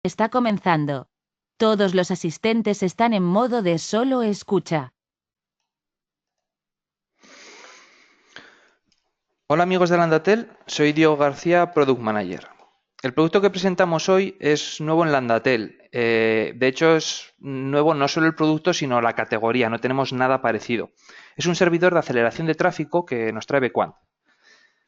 Está comenzando. Todos los asistentes están en modo de solo escucha. Hola amigos de Landatel, soy Diego García, Product Manager. El producto que presentamos hoy es nuevo en Landatel. De hecho, es nuevo no solo el producto, sino la categoría. No tenemos nada parecido. Es un servidor de aceleración de tráfico que nos trae Bequant.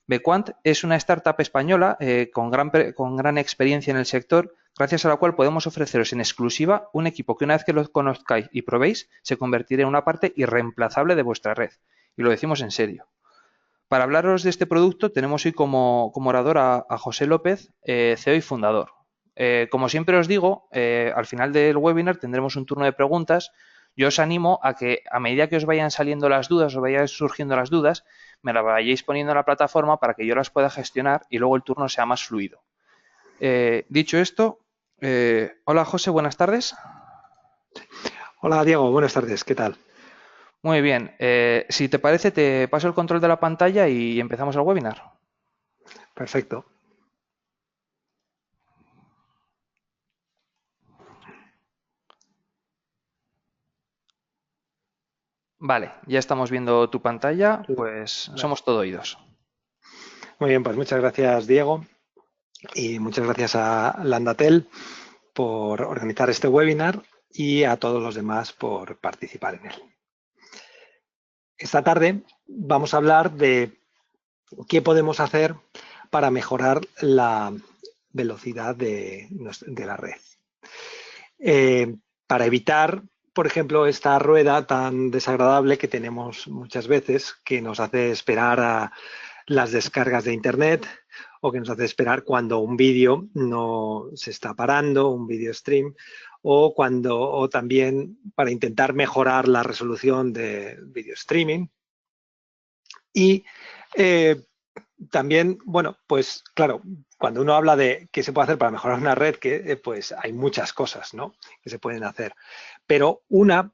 Bequant es una startup española con gran experiencia en el sector, gracias a la cual podemos ofreceros en exclusiva un equipo que una vez que lo conozcáis y probéis, se convertirá en una parte irreemplazable de vuestra red. Y lo decimos en serio. Para hablaros de este producto tenemos hoy como orador a José López, CEO y fundador. Como siempre os digo, al final del webinar tendremos un turno de preguntas. Yo os animo a que a medida que os vayan saliendo las dudas, os vayan surgiendo las dudas, me las vayáis poniendo en la plataforma para que yo las pueda gestionar y luego el turno sea más fluido. Dicho esto, hola José, buenas tardes. Hola Diego, buenas tardes, ¿qué tal? Muy bien, si te parece te paso el control de la pantalla y empezamos el webinar. Perfecto. Vale, ya estamos viendo tu pantalla, pues Vale. somos todo oídos. Muy bien, pues muchas gracias Diego y muchas gracias a Landatel por organizar este webinar y a todos los demás por participar en él. Esta tarde vamos a hablar de qué podemos hacer para mejorar la velocidad de la red. Para evitar, por ejemplo, esta rueda tan desagradable que tenemos muchas veces, que nos hace esperar a las descargas de Internet o que nos hace esperar cuando un vídeo no se está parando, un vídeo stream, o también para intentar mejorar la resolución de video streaming. Y también, bueno, pues claro, cuando uno habla de qué se puede hacer para mejorar una red, pues hay muchas cosas, ¿no?, que se pueden hacer. Pero una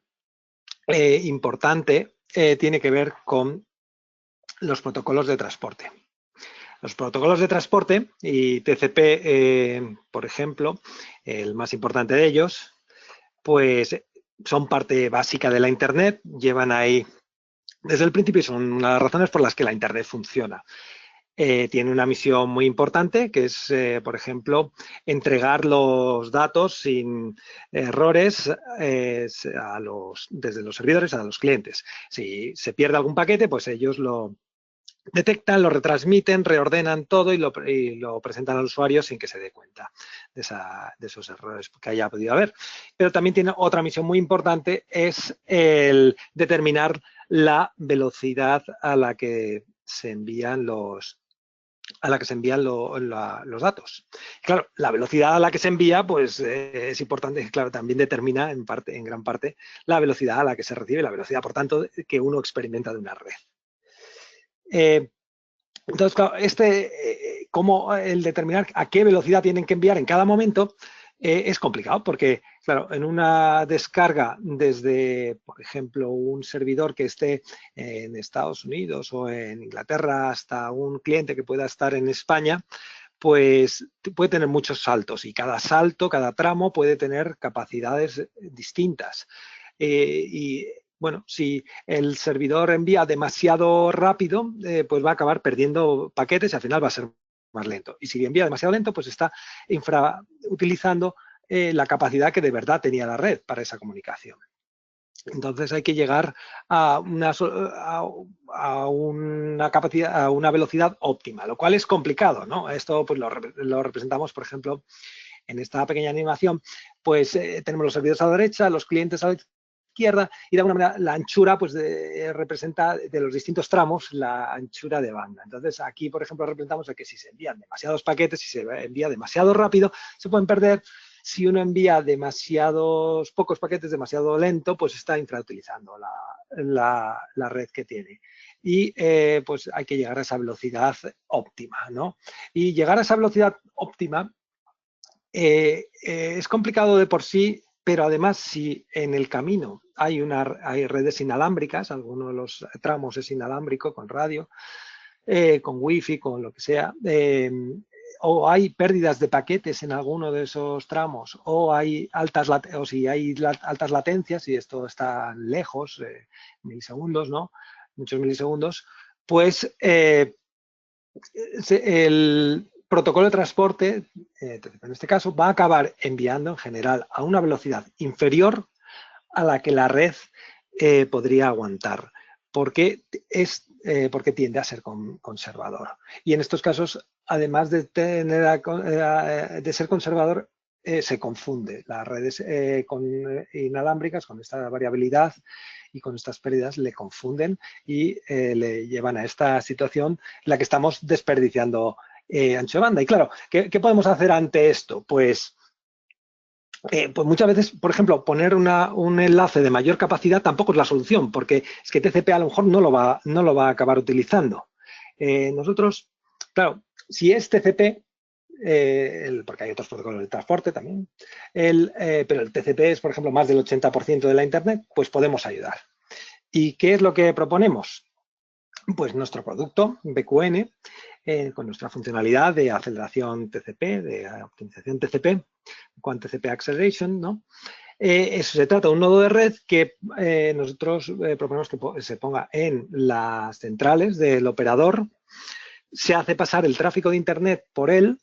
importante tiene que ver con los protocolos de transporte. Los protocolos de transporte y TCP, por ejemplo, el más importante de ellos, pues son parte básica de la Internet, llevan ahí desde el principio y son una de las razones por las que la Internet funciona. Tiene una misión muy importante, que es, por ejemplo, entregar los datos sin errores desde los servidores a los clientes. Si se pierde algún paquete, pues ellos lo detectan, lo retransmiten, reordenan todo y lo presentan al usuario sin que se dé cuenta de esos errores que haya podido haber. Pero también tiene otra misión muy importante, es el determinar la velocidad a la que se envían los datos. Claro, la velocidad a la que se envía, pues es importante, claro, también determina en gran parte la velocidad a la que se recibe, la velocidad, por tanto, que uno experimenta de una red. Entonces, claro, cómo el determinar a qué velocidad tienen que enviar en cada momento es complicado porque, claro, en una descarga desde, por ejemplo, un servidor que esté en Estados Unidos o en Inglaterra hasta un cliente que pueda estar en España, pues puede tener muchos saltos y cada salto, cada tramo puede tener capacidades distintas. Y bueno, si el servidor envía demasiado rápido, pues va a acabar perdiendo paquetes y al final va a ser más lento. Y si envía demasiado lento, pues está infrautilizando la capacidad que de verdad tenía la red para esa comunicación. Entonces hay que llegar a una capacidad, a una velocidad óptima, lo cual es complicado, ¿no? Esto pues lo representamos, por ejemplo, en esta pequeña animación, pues tenemos los servidores a la derecha, los clientes a la izquierda y de alguna manera la anchura pues representa de los distintos tramos la anchura de banda. Entonces aquí, por ejemplo, representamos que si se envían demasiados paquetes, si se envía demasiado rápido, se pueden perder. Si uno envía demasiados pocos paquetes demasiado lento, pues está infrautilizando la red que tiene. Y pues hay que llegar a esa velocidad óptima, ¿no? Y llegar a esa velocidad óptima es complicado de por sí, pero además si en el camino hay redes inalámbricas, alguno de los tramos es inalámbrico con radio, con wifi, con lo que sea, o hay pérdidas de paquetes en alguno de esos tramos, o hay si hay altas latencias, y esto está lejos, milisegundos, ¿no? Muchos milisegundos, pues el protocolo de transporte, en este caso, va a acabar enviando en general a una velocidad inferior a la que la red podría aguantar, porque tiende a ser conservador. Y en estos casos, además de ser conservador, se confunde. Las redes inalámbricas, con esta variabilidad y con estas pérdidas, le confunden y le llevan a esta situación en la que estamos desperdiciando ancho de banda. Y claro, ¿qué podemos hacer ante esto? Pues muchas veces, por ejemplo, poner un enlace de mayor capacidad tampoco es la solución, porque es que TCP a lo mejor no lo va a acabar utilizando. Nosotros, claro, si es TCP, porque hay otros protocolos de transporte también, pero el TCP es, por ejemplo, más del 80% de la Internet, pues podemos ayudar. ¿Y qué es lo que proponemos? Pues nuestro producto, BQN, con nuestra funcionalidad de aceleración TCP, de optimización TCP, con TCP Acceleration, ¿no? Eso se trata de un nodo de red que nosotros proponemos que se ponga en las centrales del operador, se hace pasar el tráfico de Internet por él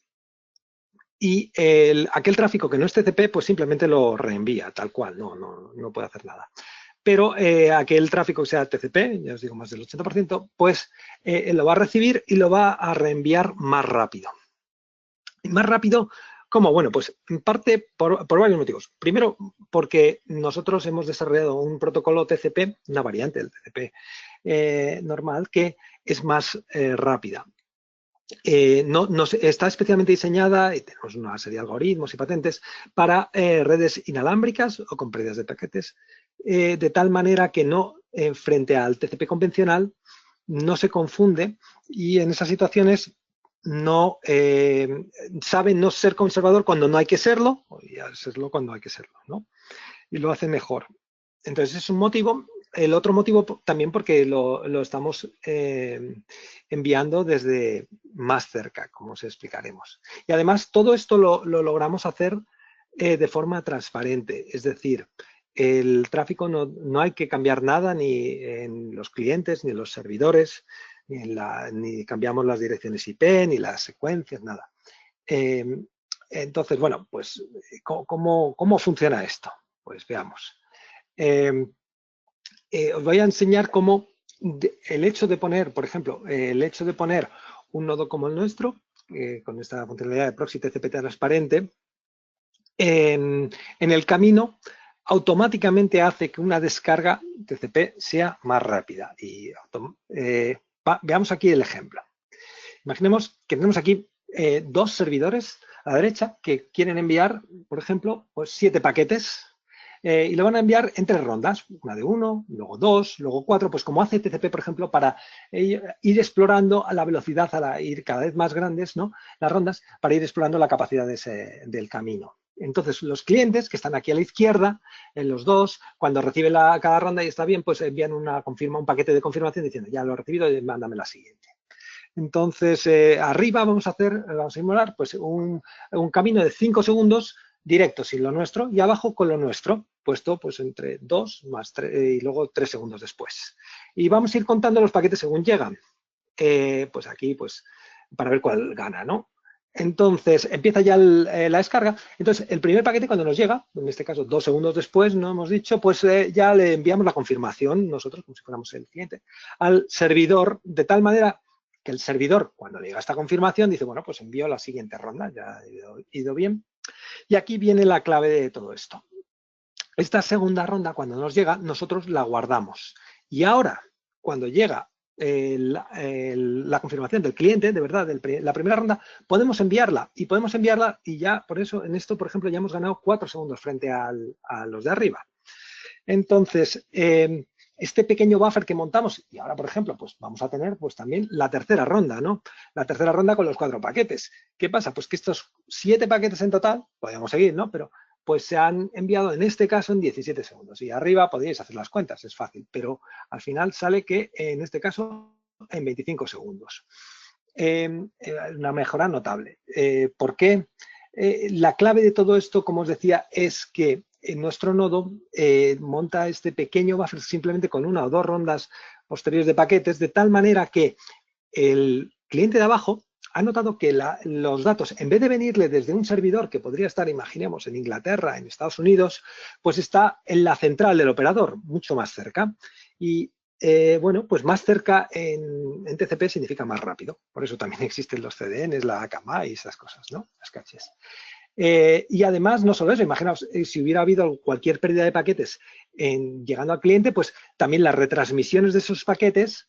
y aquel tráfico que no es TCP, pues simplemente lo reenvía, tal cual, no puede hacer nada. Pero aquel tráfico que sea TCP, ya os digo más del 80%, pues lo va a recibir y lo va a reenviar más rápido. Y más rápido, ¿cómo? Bueno, pues en parte por varios motivos. Primero, porque nosotros hemos desarrollado un protocolo TCP, una variante del TCP normal, que es más rápida. Está especialmente diseñada, y tenemos una serie de algoritmos y patentes, para redes inalámbricas o con pérdidas de paquetes, de tal manera que frente al TCP convencional, no se confunde y en esas situaciones sabe no ser conservador cuando no hay que serlo, y serlo cuando hay que serlo, ¿no? Y lo hace mejor. Entonces es un motivo. El otro motivo también porque lo estamos enviando desde más cerca, como os explicaremos. Y además todo esto lo logramos hacer de forma transparente, es decir, el tráfico no hay que cambiar nada ni en los clientes, ni en los servidores, ni cambiamos las direcciones IP, ni las secuencias, nada. Entonces, bueno, pues, ¿cómo funciona esto? Pues veamos. Os voy a enseñar cómo el hecho de poner, por ejemplo, un nodo como el nuestro, con esta funcionalidad de proxy TCP transparente, en el camino automáticamente hace que una descarga TCP sea más rápida. Y veamos aquí el ejemplo. Imaginemos que tenemos aquí dos servidores a la derecha que quieren enviar, por ejemplo, pues 7 paquetes y lo van a enviar en 3 rondas, una de 1, luego 2, luego 4, pues como hace TCP, por ejemplo, para ir explorando a la velocidad, a ir cada vez más grandes, ¿no? Las rondas, para ir explorando la capacidad del camino. Entonces, los clientes que están aquí a la izquierda, en los dos, cuando reciben cada ronda y está bien, pues envían un paquete de confirmación diciendo, ya lo he recibido y mándame la siguiente. Entonces, arriba vamos a simular pues, un camino de 5 segundos directo sin lo nuestro y abajo con lo nuestro, puesto pues entre 2 más 3 y luego 3 segundos después. Y vamos a ir contando los paquetes según llegan. Pues aquí, pues, para ver cuál gana, ¿no? Entonces, empieza ya la descarga. Entonces, el primer paquete cuando nos llega, en este caso 2 segundos después, no hemos dicho, pues ya le enviamos la confirmación, nosotros, como si fuéramos el cliente, al servidor, de tal manera que el servidor, cuando llega esta confirmación, dice, bueno, pues envío la siguiente ronda, ya ha ido bien. Y aquí viene la clave de todo esto. Esta segunda ronda, cuando nos llega, nosotros la guardamos. Y ahora, cuando llega la confirmación del cliente, de verdad, la primera ronda, podemos enviarla. Y ya, por eso, en esto, por ejemplo, ya hemos ganado 4 segundos frente a los de arriba. Entonces, este pequeño buffer que montamos, y ahora, por ejemplo, pues vamos a tener pues también la tercera ronda, ¿no? La tercera ronda con los 4 paquetes. ¿Qué pasa? Pues que estos 7 paquetes en total, podemos seguir, ¿no? Pero pues se han enviado en este caso en 17 segundos. Y arriba podéis hacer las cuentas, es fácil, pero al final sale que en este caso en 25 segundos. una mejora notable. ¿Por qué? La clave de todo esto, como os decía, es que nuestro nodo monta este pequeño buffer simplemente con una o dos rondas posteriores de paquetes, de tal manera que el cliente de abajo ha notado que los datos, en vez de venirle desde un servidor que podría estar, imaginemos, en Inglaterra, en Estados Unidos, pues está en la central del operador, mucho más cerca. Y bueno, pues más cerca en TCP significa más rápido. Por eso también existen los CDNs, la AKMA y esas cosas, ¿no? Las caches. Y además, no solo eso, imaginaos, si hubiera habido cualquier pérdida de paquetes llegando al cliente, pues también las retransmisiones de esos paquetes,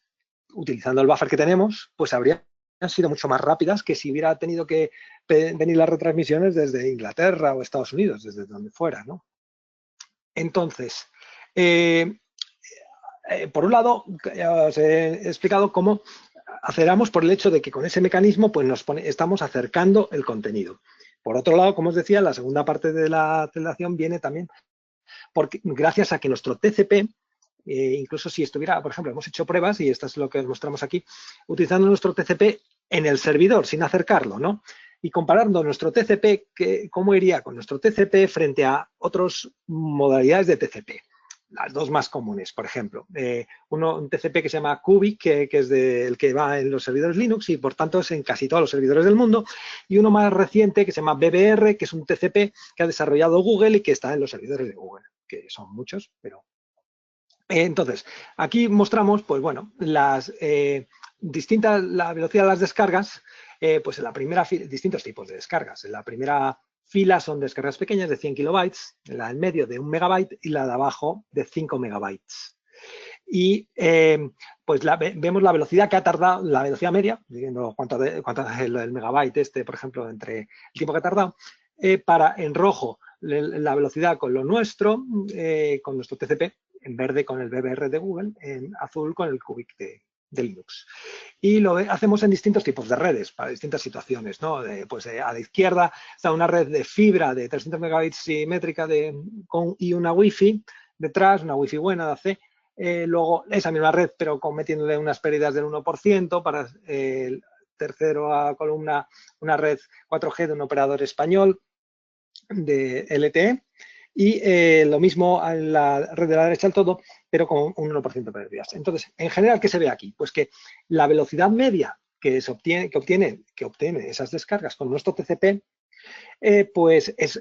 utilizando el buffer que tenemos, pues habrían sido mucho más rápidas que si hubiera tenido que venir las retransmisiones desde Inglaterra o Estados Unidos, desde donde fuera, ¿no? Entonces, por un lado, ya os he explicado cómo aceleramos por el hecho de que con ese mecanismo pues estamos acercando el contenido. Por otro lado, como os decía, la segunda parte de la aceleración viene también porque gracias a que nuestro TCP, incluso si estuviera, por ejemplo, hemos hecho pruebas, y esto es lo que os mostramos aquí, utilizando nuestro TCP en el servidor, sin acercarlo, ¿no? Y comparando nuestro TCP, ¿cómo iría con nuestro TCP frente a otras modalidades de TCP? Las dos más comunes, por ejemplo. Un TCP que se llama Cubic, que es el que va en los servidores Linux y por tanto es en casi todos los servidores del mundo. Y uno más reciente que se llama BBR, que es un TCP que ha desarrollado Google y que está en los servidores de Google, que son muchos, pero... Entonces, aquí mostramos, pues bueno, la velocidad de las descargas, pues en la primera fila, distintos tipos de descargas. En la primera fila son descargas pequeñas de 100 kilobytes, la del medio de 1 megabyte y la de abajo de 5 megabytes. Y pues vemos la velocidad que ha tardado, la velocidad media, diciendo cuánto es el megabyte por ejemplo, entre el tiempo que ha tardado, para en rojo la velocidad con lo nuestro, con nuestro TCP, en verde con el BBR de Google, en azul con el Cubic de Linux. Y lo hacemos en distintos tipos de redes, para distintas situaciones, ¿no? Pues a la izquierda está una red de fibra de 300 megabytes simétrica y una Wi-Fi detrás, una Wi-Fi buena de AC. Luego esa misma red, pero metiéndole unas pérdidas del 1%, para el tercero a columna una red 4G de un operador español de LTE. Y lo mismo en la red de la derecha del todo, pero con un 1% de pérdidas. Entonces, en general, ¿qué se ve aquí? Pues que la velocidad media que obtiene esas descargas con nuestro TCP, pues es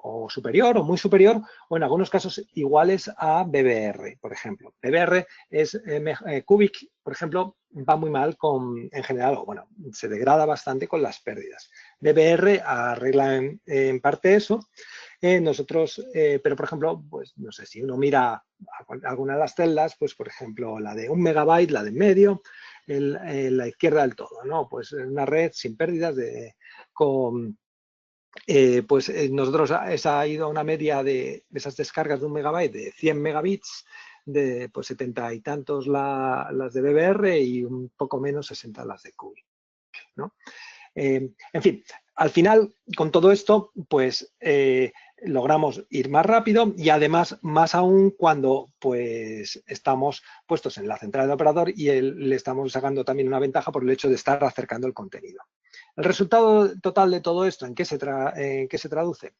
o superior o muy superior, o en algunos casos iguales a BBR, por ejemplo. BBR es Cubic, por ejemplo, va muy mal en general, o bueno, se degrada bastante con las pérdidas. BBR arregla en parte eso. Nosotros, pero por ejemplo, pues no sé, si uno mira alguna de las celdas, pues por ejemplo la de 1 megabyte, la de en medio, la izquierda del todo, ¿no? Pues una red sin pérdidas nosotros ha ido a una media de esas descargas de 1 megabyte de 100 megabits, de pues 70 y tantos las de BBR y un poco menos 60 las de Cubic, ¿no? En fin, al final, con todo esto, pues logramos ir más rápido y además, más aún cuando pues estamos puestos en la central del operador y le estamos sacando también una ventaja por el hecho de estar acercando el contenido. El resultado total de todo esto, ¿en qué se traduce?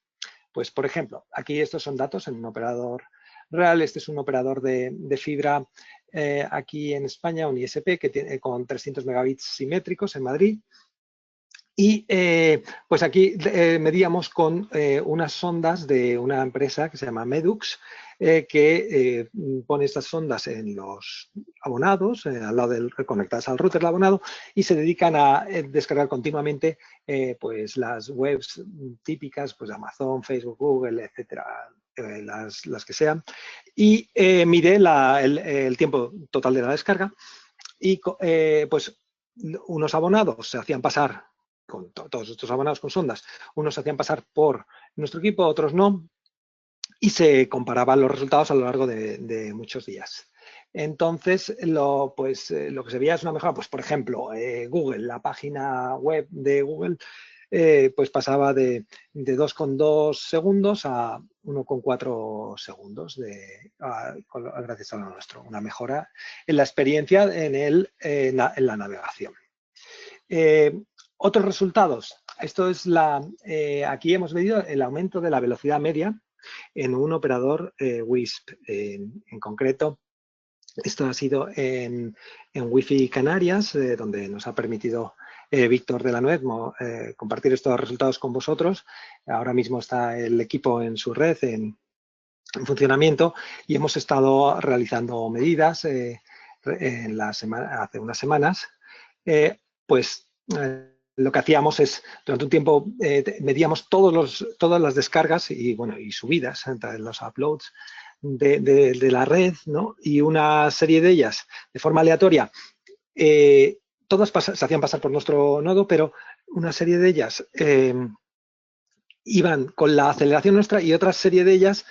Pues, por ejemplo, aquí estos son datos en un operador real. Este es un operador de fibra aquí en España, un ISP, que tiene con 300 megabits simétricos en Madrid. Y pues aquí medíamos con unas sondas de una empresa que se llama Medux, que pone estas sondas en los abonados, al lado conectadas al router del abonado, y se dedican a descargar continuamente pues las webs típicas, pues Amazon, Facebook, Google, etcétera, las que sean, y mide el tiempo total de la descarga. Y pues unos abonados se hacían pasar, con todos estos abonados con sondas, unos se hacían pasar por nuestro equipo, otros no, y se comparaban los resultados a lo largo de muchos días. Entonces, lo que se veía es una mejora, pues por ejemplo, Google, la página web de Google, pues pasaba de 2,2 segundos a 1,4 segundos gracias a lo nuestro, una mejora en la experiencia en la navegación. Otros resultados. Esto es aquí hemos medido el aumento de la velocidad media en un operador WISP. En concreto, esto ha sido en Wi-Fi Canarias, donde nos ha permitido Víctor de la Nuez compartir estos resultados con vosotros. Ahora mismo está el equipo en su red en funcionamiento y hemos estado realizando medidas hace unas semanas. Lo que hacíamos es, durante un tiempo, medíamos todas las descargas y subidas, los uploads de la red, ¿no? Y una serie de ellas, de forma aleatoria, todas se hacían pasar por nuestro nodo, pero una serie de ellas iban con la aceleración nuestra y otra serie de ellas,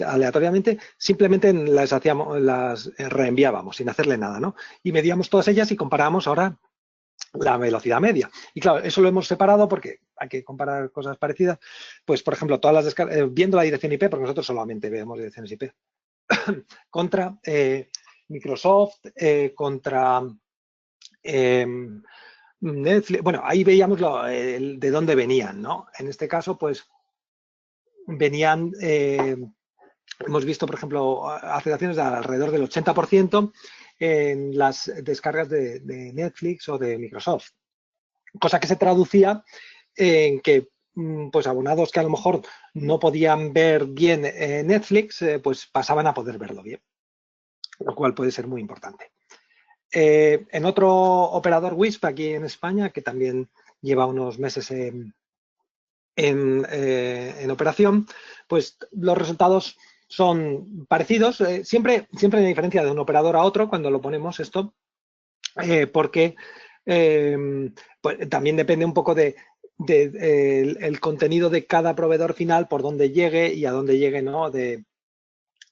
aleatoriamente, simplemente las reenviábamos sin hacerle nada, ¿no? Y medíamos todas ellas y comparábamos ahora la velocidad media. Y claro, eso lo hemos separado porque hay que comparar cosas parecidas. Pues, por ejemplo, todas las descargas, viendo la dirección IP, porque nosotros solamente vemos direcciones IP, contra Microsoft, contra Netflix. Bueno, ahí veíamos de dónde venían, ¿no? En este caso, pues, venían, hemos visto, por ejemplo, aceleraciones de alrededor del 80% en las descargas de Netflix o de Microsoft. Cosa que se traducía en que pues abonados que a lo mejor no podían ver bien Netflix, pues pasaban a poder verlo bien, lo cual puede ser muy importante. En otro operador WISP aquí en España, que también lleva unos meses en operación, pues los resultados son parecidos. Siempre hay diferencia de un operador a otro cuando lo ponemos esto, porque pues también depende un poco el contenido de cada proveedor final, por dónde llegue y a dónde llegue, ¿no?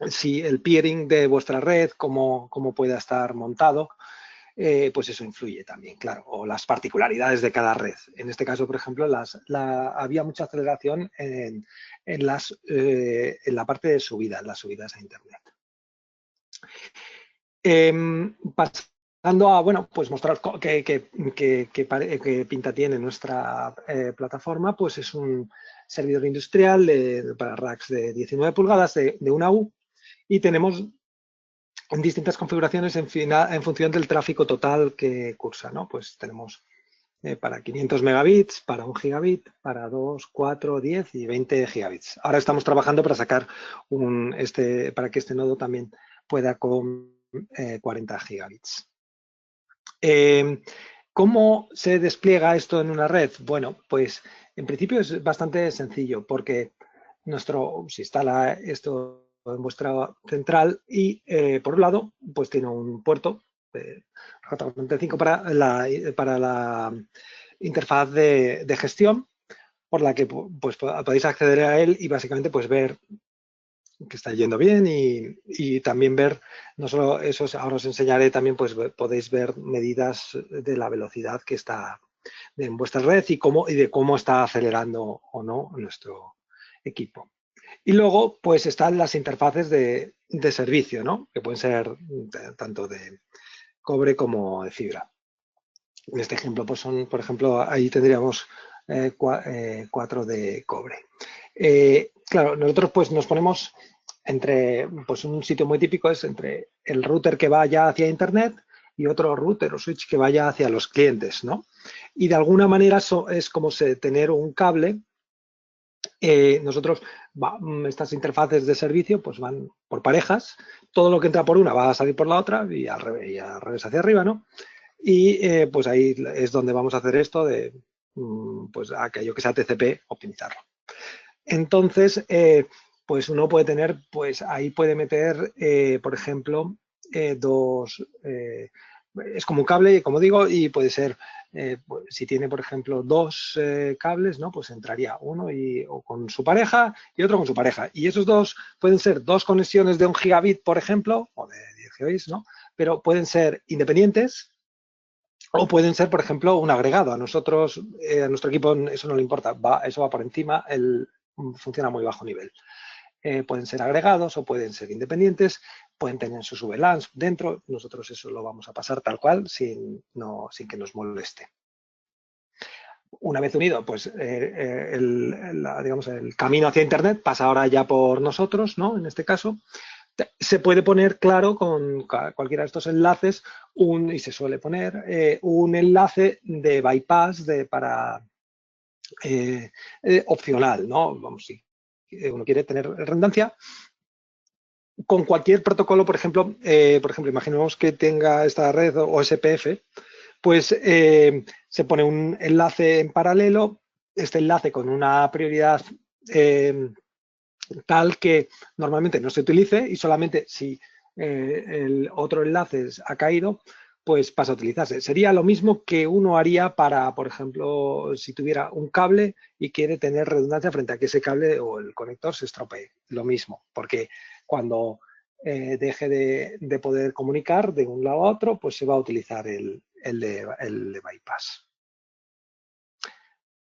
Si el peering de vuestra red, cómo pueda estar montado, pues eso influye también, claro, o las particularidades de cada red. En este caso, por ejemplo, había mucha aceleración en la parte de las subidas a Internet. Pasando a, bueno, pues mostraros qué pinta tiene nuestra plataforma, pues es un servidor industrial para racks de 19 pulgadas de una U, y tenemos distintas configuraciones en función del tráfico total que cursa, ¿no? Pues tenemos para 500 megabits, para 1 gigabit, para 2, 4, 10 y 20 gigabits. Ahora estamos trabajando para sacar para que este nodo también pueda con 40 gigabits. ¿Cómo se despliega esto en una red? Bueno, pues en principio es bastante sencillo, porque se instala esto en vuestra central y por un lado pues tiene un puerto RJ45 para la interfaz de gestión, por la que pues podéis acceder a él y básicamente pues ver que está yendo bien y también ver, no solo eso, ahora os enseñaré también, pues podéis ver medidas de la velocidad que está en vuestra red y de cómo está acelerando o no nuestro equipo. Y luego, pues están las interfaces de servicio, ¿no? Que pueden ser tanto de cobre como de fibra. En este ejemplo, pues por ejemplo, ahí tendríamos 4 de cobre. Claro, nosotros pues nos ponemos pues un sitio muy típico es entre el router que vaya hacia Internet y otro router o switch que vaya hacia los clientes, ¿no? Y de alguna manera es como tener un cable. Nosotros, estas interfaces de servicio pues van por parejas, todo lo que entra por una va a salir por la otra y al revés hacia arriba, ¿no? Y pues ahí es donde vamos a hacer esto de pues aquello que sea TCP, optimizarlo. Entonces, pues uno puede tener, pues ahí puede meter, por ejemplo, es como un cable, como digo, y puede ser, pues, si tiene, por ejemplo, 2 cables, ¿no? Pues entraría uno o con su pareja y otro con su pareja. Y esos dos pueden ser 2 conexiones de 1 gigabit, por ejemplo, o de 10 gigabits, ¿no? Pero pueden ser independientes o pueden ser, por ejemplo, un agregado. A nosotros, a nuestro equipo, eso no le importa, eso va por encima, funciona a muy bajo nivel. Pueden ser agregados o pueden ser independientes, pueden tener sus VLANs dentro. Nosotros eso lo vamos a pasar tal cual sin que nos moleste. una vez unido, pues digamos, el camino hacia Internet pasa ahora ya por nosotros, ¿no? En este caso, se puede poner, claro, con cualquiera de estos enlaces, y se suele poner un enlace de bypass para opcional, ¿no? Vamos, si uno quiere tener redundancia, con cualquier protocolo, por ejemplo, imaginemos que tenga esta red OSPF, pues se pone un enlace en paralelo, este enlace con una prioridad tal que normalmente no se utilice y solamente si el otro enlace ha caído, pues pasa a utilizarse. Sería lo mismo que uno haría para, por ejemplo, si tuviera un cable y quiere tener redundancia frente a que ese cable o el conector se estropee. Lo mismo, porque cuando deje de poder comunicar de un lado a otro, pues se va a utilizar el de bypass.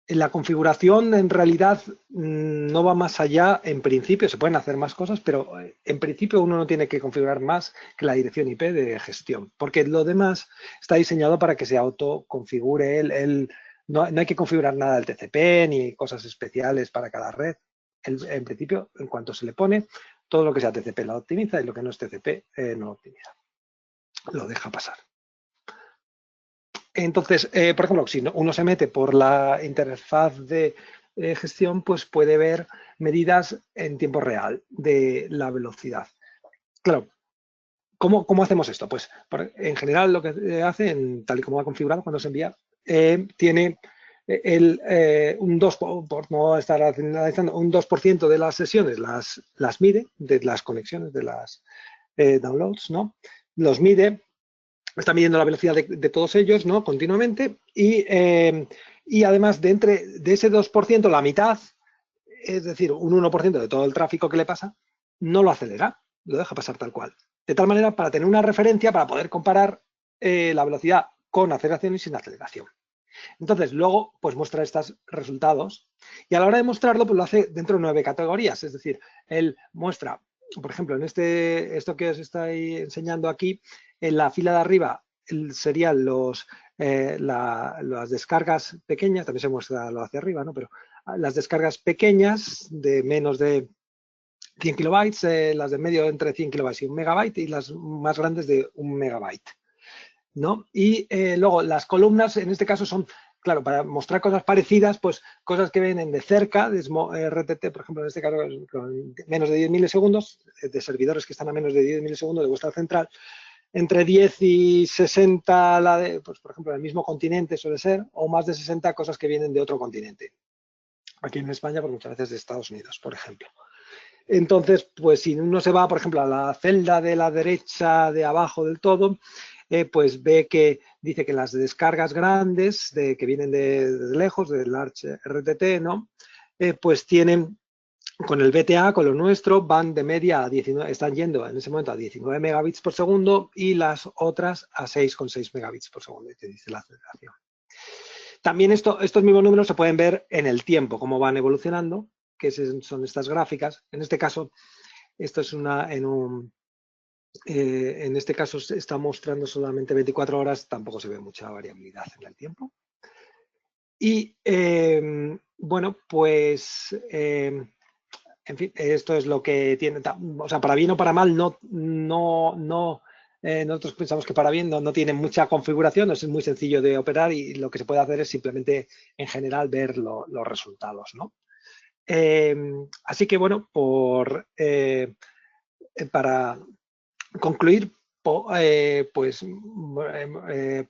La configuración en realidad no va más allá, en principio, se pueden hacer más cosas, pero en principio uno no tiene que configurar más que la dirección IP de gestión, porque lo demás está diseñado para que se autoconfigure no hay que configurar nada del TCP ni cosas especiales para cada red. En principio, en cuanto se le pone, todo lo que sea TCP lo optimiza y lo que no es TCP no lo optimiza, lo deja pasar. Entonces, por ejemplo, si uno se mete por la interfaz de gestión, pues puede ver medidas en tiempo real de la velocidad. Claro, ¿cómo hacemos esto? Pues en general lo que hace, tal y como va configurado cuando se envía, tiene un 2%, por no estar analizando, un 2% de las sesiones las mide, de las conexiones, de las downloads, ¿no? Los mide. Está midiendo la velocidad de todos ellos, ¿no? Continuamente y además de ese 2%, la mitad, es decir, un 1% de todo el tráfico que le pasa, no lo acelera, lo deja pasar tal cual. De tal manera, para tener una referencia, para poder comparar la velocidad con aceleración y sin aceleración. Entonces, luego, pues muestra estos resultados y a la hora de mostrarlo, pues lo hace dentro de 9 categorías. Es decir, él muestra, por ejemplo, en esto que os estoy enseñando aquí, en la fila de arriba serían las descargas pequeñas, también se muestra lo hacia arriba, ¿no? Pero las descargas pequeñas de menos de 100 kilobytes, las de medio entre 100 kilobytes y 1 megabyte y las más grandes de 1 megabyte, ¿no? Y luego las columnas, en este caso son, claro, para mostrar cosas parecidas, pues cosas que vienen de cerca, de RTT, por ejemplo, en este caso, con menos de 10 milisegundos, de servidores que están a menos de 10 milisegundos de vuestra central, entre 10 y 60, pues por ejemplo, en el mismo continente suele ser, o más de 60 cosas que vienen de otro continente. Aquí en España, pues muchas veces de Estados Unidos, por ejemplo. Entonces, pues si uno se va, por ejemplo, a la celda de la derecha de abajo del todo, pues ve que dice que las descargas grandes que vienen de lejos, del Large RTT, ¿no? Pues tienen, con el VTA, con lo nuestro, van de media a 19, están yendo en ese momento a 19 megabits por segundo y las otras a 6,6 megabits por segundo, te dice la aceleración. También estos mismos números se pueden ver en el tiempo, cómo van evolucionando, que son estas gráficas. En este caso, esto es en este caso se está mostrando solamente 24 horas, tampoco se ve mucha variabilidad en el tiempo. Y bueno, pues en fin, esto es lo que tiene, o sea, para bien o para mal, nosotros pensamos que para bien no tiene mucha configuración, es muy sencillo de operar y lo que se puede hacer es simplemente en general ver los resultados, ¿no? Así que bueno, para concluir, pues,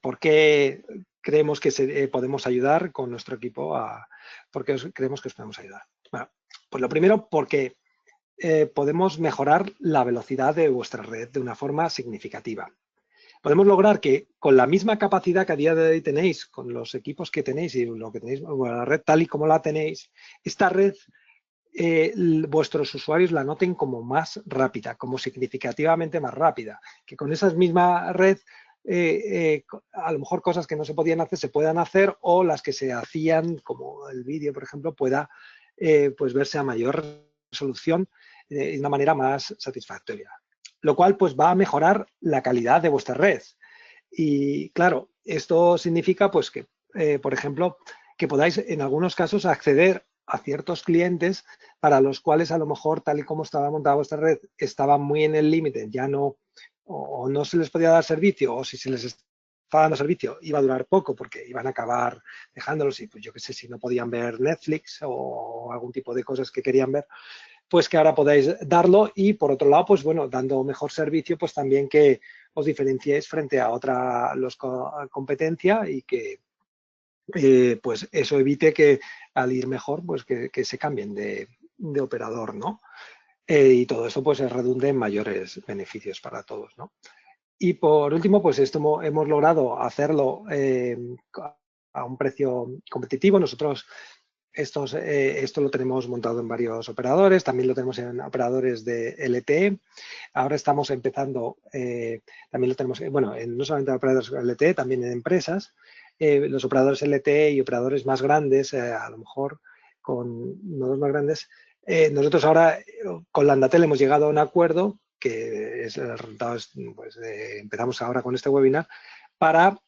¿por qué creemos que podemos ayudar con nuestro equipo? ¿Por qué creemos que os podemos ayudar? Bueno, pues lo primero, porque podemos mejorar la velocidad de vuestra red de una forma significativa. Podemos lograr que con la misma capacidad que a día de hoy tenéis, con los equipos que tenéis y lo que tenéis, bueno, la red tal y como la tenéis, esta red vuestros usuarios la noten como más rápida, como significativamente más rápida, que con esa misma red a lo mejor cosas que no se podían hacer se puedan hacer o las que se hacían, como el vídeo, por ejemplo, pueda pues verse a mayor resolución de una manera más satisfactoria. Lo cual pues va a mejorar la calidad de vuestra red. Y claro, esto significa pues que, por ejemplo, que podáis en algunos casos acceder a ciertos clientes para los cuales a lo mejor, tal y como estaba montada vuestra red, estaba muy en el límite, ya no, o no se les podía dar servicio, o si se les estaba dando servicio iba a durar poco porque iban a acabar dejándolos y pues yo qué sé, si no podían ver Netflix o algún tipo de cosas que querían ver, pues que ahora podáis darlo y por otro lado, pues bueno, dando mejor servicio, pues también que os diferenciéis frente a otra competencia y que pues eso evite que al ir mejor, pues que se cambien de operador, ¿no? Y todo eso pues redunde en mayores beneficios para todos, ¿no? Y por último, pues esto hemos logrado hacerlo a un precio competitivo. Nosotros esto lo tenemos montado en varios operadores, también lo tenemos en operadores de LTE. Ahora estamos empezando, también lo tenemos, bueno, no solamente en operadores LTE, también en empresas. Los operadores LTE y operadores más grandes, a lo mejor con nodos más grandes. Nosotros ahora con Landatel hemos llegado a un acuerdo, que es el resultado, pues, empezamos ahora con este webinar, para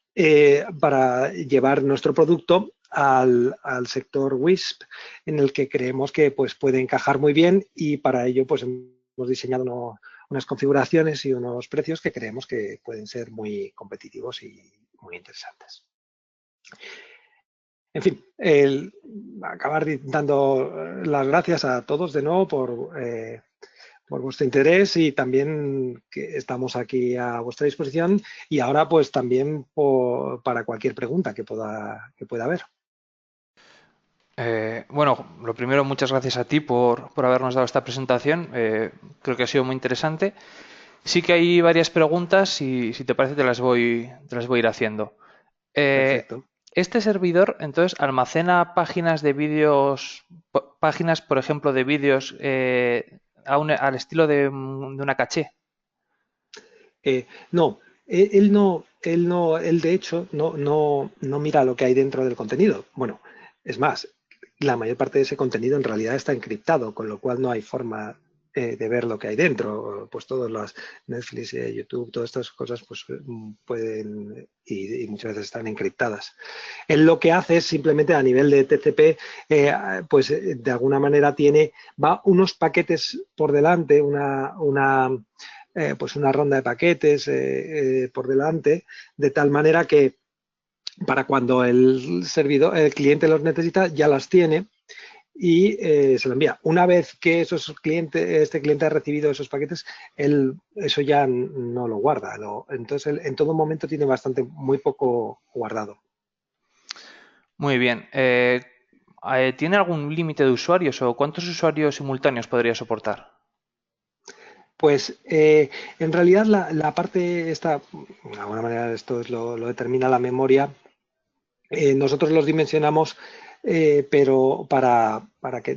llevar nuestro producto al sector WISP, en el que creemos que pues, puede encajar muy bien y para ello pues, hemos diseñado unas configuraciones y unos precios que creemos que pueden ser muy competitivos y muy interesantes. En fin, acabar dando las gracias a todos de nuevo por vuestro interés y también que estamos aquí a vuestra disposición y ahora pues también para cualquier pregunta que pueda haber. Bueno, lo primero, muchas gracias a ti por habernos dado esta presentación. Creo que ha sido muy interesante. Sí que hay varias preguntas y si te parece te las voy a ir haciendo. Perfecto. Este servidor, entonces, almacena páginas de vídeos, páginas, por ejemplo, de vídeos al estilo de una caché. No, él de hecho no mira lo que hay dentro del contenido. Bueno, es más, la mayor parte de ese contenido en realidad está encriptado, con lo cual no hay forma de ver lo que hay dentro. Pues todas las Netflix, YouTube, todas estas cosas pues pueden y muchas veces están encriptadas. Él lo que hace es simplemente a nivel de TCP, pues de alguna manera va unos paquetes por delante, pues una ronda de paquetes por delante, de tal manera que para cuando el cliente los necesita, ya las tiene y se lo envía. Una vez que este cliente ha recibido esos paquetes, eso ya no lo guarda. Entonces, él en todo momento tiene muy poco guardado. Muy bien. ¿Tiene algún límite de usuarios o cuántos usuarios simultáneos podría soportar? Pues en realidad la parte esta, de alguna manera esto lo determina la memoria. Nosotros los dimensionamos, pero para que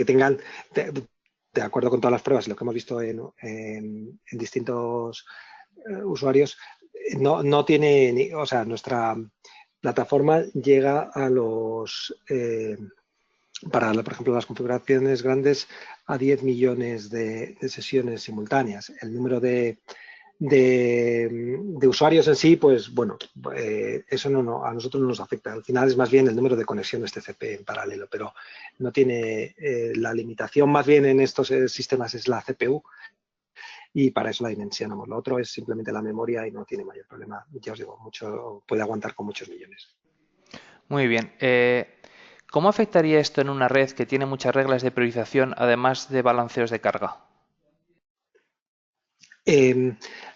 tengan, de acuerdo con todas las pruebas, lo que hemos visto en distintos usuarios, no tiene, o sea, nuestra plataforma llega a por ejemplo, las configuraciones grandes, a 10 millones de sesiones simultáneas. El número de usuarios en sí, pues bueno, eso a nosotros no nos afecta. Al final es más bien el número de conexiones TCP en paralelo, pero no tiene la limitación más bien en estos sistemas es la CPU y para eso la dimensionamos. Lo otro es simplemente la memoria y no tiene mayor problema. Ya os digo, puede aguantar con muchos millones. Muy bien. ¿Cómo afectaría esto en una red que tiene muchas reglas de priorización, además de balanceos de carga?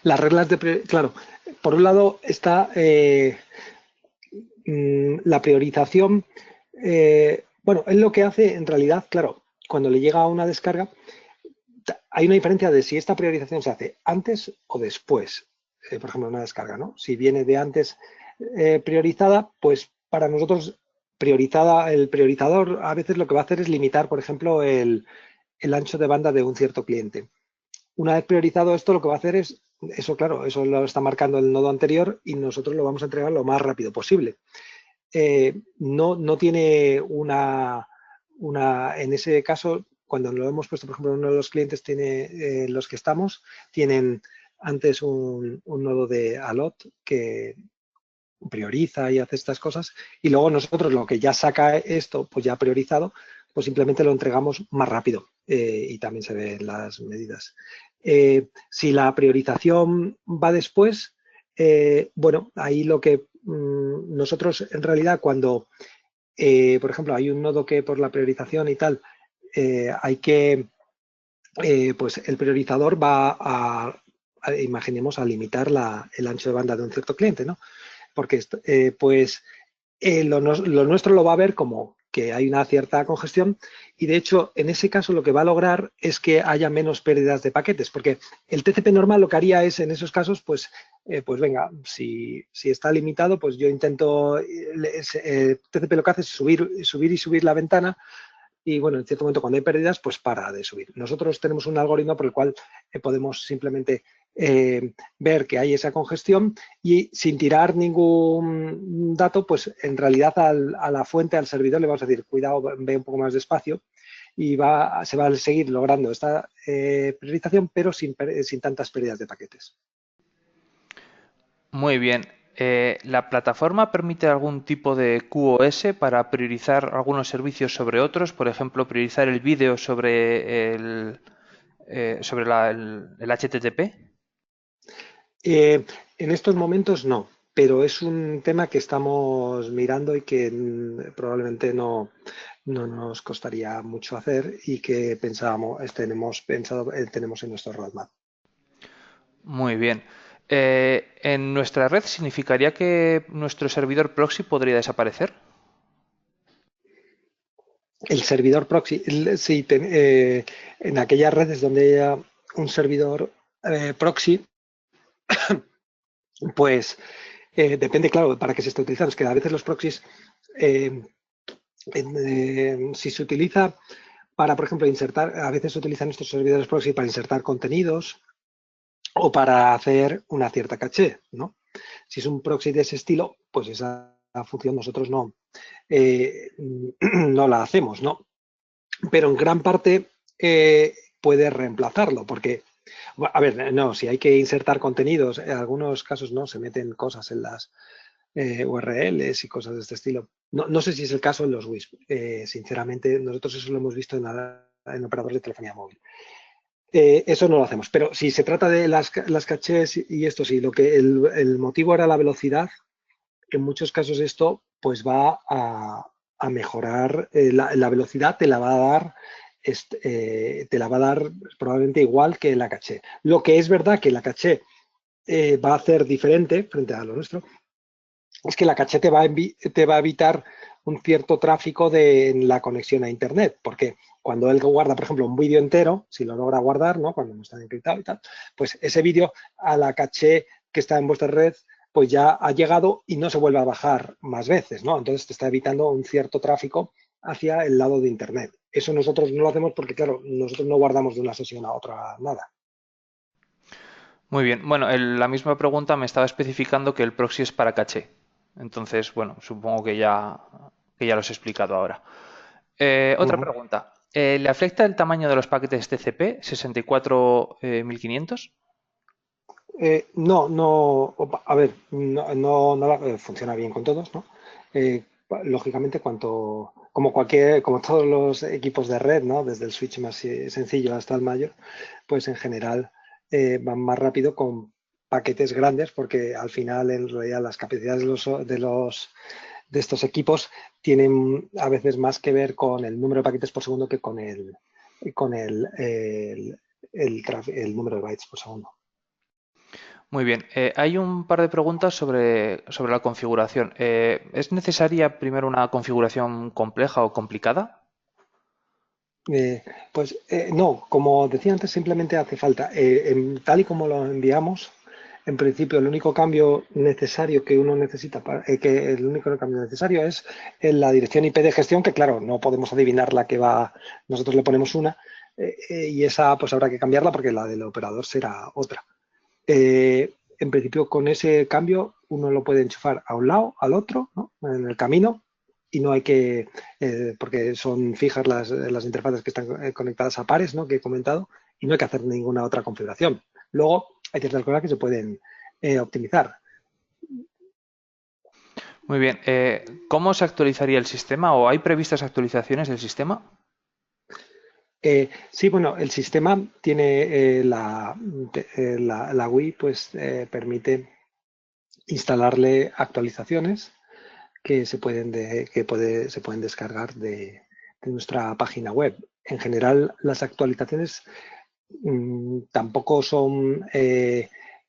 Las reglas claro, por un lado está la priorización. Bueno, él lo que hace en realidad, claro, cuando le llega a una descarga, hay una diferencia de si esta priorización se hace antes o después, por ejemplo, una descarga, ¿no? Si viene de antes priorizada, pues para nosotros el priorizador a veces lo que va a hacer es limitar, por ejemplo, el ancho de banda de un cierto cliente. Una vez priorizado esto, lo que va a hacer es, eso claro, eso lo está marcando el nodo anterior y nosotros lo vamos a entregar lo más rápido posible. No tiene en ese caso, cuando lo hemos puesto, por ejemplo, uno de los clientes los que estamos, tienen antes un nodo de ALOT que prioriza y hace estas cosas, y luego nosotros lo que ya saca esto, pues ya priorizado, pues simplemente lo entregamos más rápido y también se ven las medidas. Si la priorización va después, bueno, ahí lo que nosotros en realidad cuando, por ejemplo, hay un nodo que por la priorización y tal, hay que, pues el priorizador va imaginemos, a limitar el ancho de banda de un cierto cliente, ¿no? Porque pues lo nuestro lo va a ver como que hay una cierta congestión y de hecho en ese caso lo que va a lograr es que haya menos pérdidas de paquetes, porque el TCP normal lo que haría es en esos casos pues venga, si está limitado pues yo intento, TCP lo que hace es subir la ventana y bueno, en cierto momento cuando hay pérdidas pues para de subir. Nosotros tenemos un algoritmo por el cual podemos simplemente ver que hay esa congestión y sin tirar ningún dato, pues en realidad a la fuente, al servidor, le vamos a decir, cuidado, ve un poco más despacio y se va a seguir logrando esta priorización, pero sin tantas pérdidas de paquetes. Muy bien. ¿La plataforma permite algún tipo de QoS para priorizar algunos servicios sobre otros? Por ejemplo, priorizar el vídeo sobre el HTTP. En estos momentos no, pero es un tema que estamos mirando y que probablemente no nos costaría mucho hacer y que tenemos en nuestro roadmap. Muy bien. ¿En nuestra red significaría que nuestro servidor proxy podría desaparecer? El servidor proxy, sí, en aquellas redes donde haya un servidor proxy, pues depende, claro, para qué se está utilizando. Es que a veces los proxies, eh, si se utiliza para, por ejemplo, insertar, a veces se utilizan estos servidores proxy para insertar contenidos o para hacer una cierta caché, ¿no? Si es un proxy de ese estilo, pues esa función nosotros no la hacemos, ¿no? Pero en gran parte puede reemplazarlo, porque, a ver, no, si hay que insertar contenidos, en algunos casos no, se meten cosas en las URLs y cosas de este estilo. No sé si es el caso en los WISP. Sinceramente, nosotros eso lo hemos visto en operadores de telefonía móvil. Eso no lo hacemos, pero si se trata de las cachés y esto sí, lo que el motivo era la velocidad, en muchos casos esto pues va a mejorar la velocidad, te la va a dar probablemente igual que la caché. Lo que es verdad que la caché va a hacer diferente frente a lo nuestro, es que la caché te va a evitar un cierto tráfico en la conexión a internet, porque cuando él guarda, por ejemplo, un vídeo entero, si lo logra guardar, ¿no? Cuando no está encriptado y tal, pues ese vídeo a la caché que está en vuestra red pues ya ha llegado y no se vuelve a bajar más veces, ¿no? Entonces te está evitando un cierto tráfico hacia el lado de internet. Eso nosotros no lo hacemos porque, claro, nosotros no guardamos de una sesión a otra nada. Muy bien. Bueno, la misma pregunta me estaba especificando que el proxy es para caché. Entonces, bueno, supongo que ya lo has explicado ahora. Otra pregunta. ¿Le afecta el tamaño de los paquetes TCP 64.500? No, a ver, funciona bien con todos, ¿no? Lógicamente, como todos los equipos de red, ¿no? Desde el switch más sencillo hasta el mayor, pues en general van más rápido con paquetes grandes, porque al final, en realidad, las capacidades de estos equipos tienen a veces más que ver con el número de paquetes por segundo que con el número de bytes por segundo. Muy bien. Hay un par de preguntas sobre la configuración. ¿Es necesaria primero una configuración compleja o complicada? No, como decía antes, simplemente hace falta, tal y como lo enviamos, en principio el único cambio necesario que uno necesita, el único cambio necesario es en la dirección IP de gestión, que claro, no podemos adivinar la que va, nosotros le ponemos una, y esa pues habrá que cambiarla porque la del operador será otra. En principio, con ese cambio uno lo puede enchufar a un lado, al otro, ¿no? En el camino, y no hay que, porque son fijas las interfaces que están conectadas a pares, ¿no? Que he comentado, y no hay que hacer ninguna otra configuración. Luego, hay ciertas cosas que se pueden optimizar. Muy bien. ¿Cómo se actualizaría el sistema o hay previstas actualizaciones del sistema? Sí, bueno, el sistema tiene la GUI, pues permite instalarle actualizaciones que se pueden descargar de nuestra página web. En general, las actualizaciones tampoco son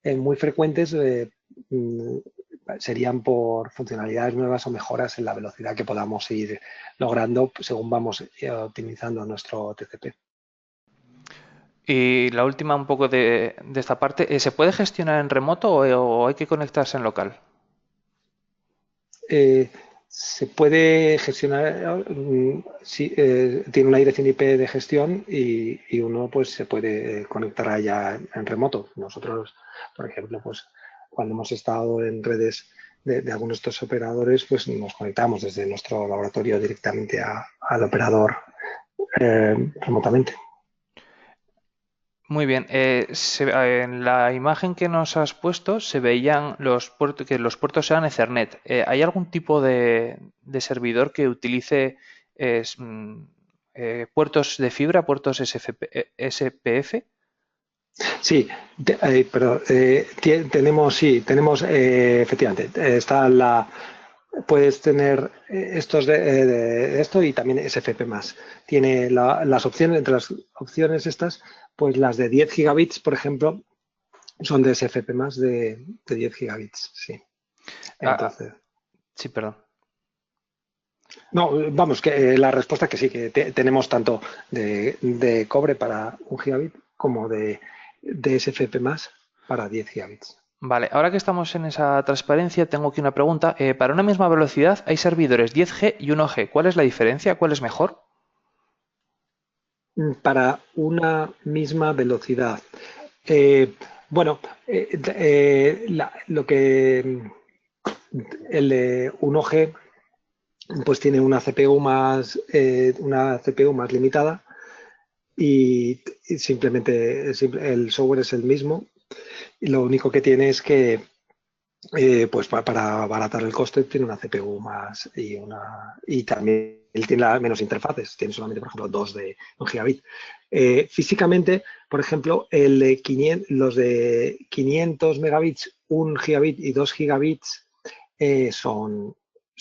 muy frecuentes, mm, serían por funcionalidades nuevas o mejoras en la velocidad que podamos ir logrando según vamos optimizando nuestro TCP. Y la última un poco de esta parte, ¿se puede gestionar en remoto o hay que conectarse en local? Eh, Se puede gestionar, sí, tiene una dirección IP de gestión y uno pues se puede conectar a ella en remoto. Nosotros, por ejemplo, pues cuando hemos estado en redes de algunos de estos operadores, pues nos conectamos desde nuestro laboratorio directamente al operador remotamente. Muy bien. En la imagen que nos has puesto se veían que los puertos eran Ethernet. ¿Hay algún tipo de servidor que utilice puertos de fibra, puertos SPF? Sí, tenemos, efectivamente, está puedes tener estos de esto y también SFP+. Tiene las opciones, entre las opciones estas, pues las de 10 gigabits, por ejemplo, son de SFP+, de 10 gigabits, sí. Ah, Entonces, sí, perdón. no, vamos, que la respuesta que sí, que tenemos tanto de cobre para 1 gigabit como de SFP+, para 10 gigabits. Vale, ahora que estamos en esa transparencia, tengo aquí una pregunta. Para una misma velocidad hay servidores 10G y 1G. ¿Cuál es la diferencia? ¿Cuál es mejor? Para una misma velocidad. Eh, bueno, lo que el de 1G pues tiene una CPU más limitada y simplemente el software es el mismo. Y lo único que tiene es que pues para abaratar el coste tiene una CPU más y también él tiene menos interfaces, tiene solamente, por ejemplo, dos de 1 gigabit. Físicamente, por ejemplo, los de 500 megabits, 1 gigabit y 2 gigabits son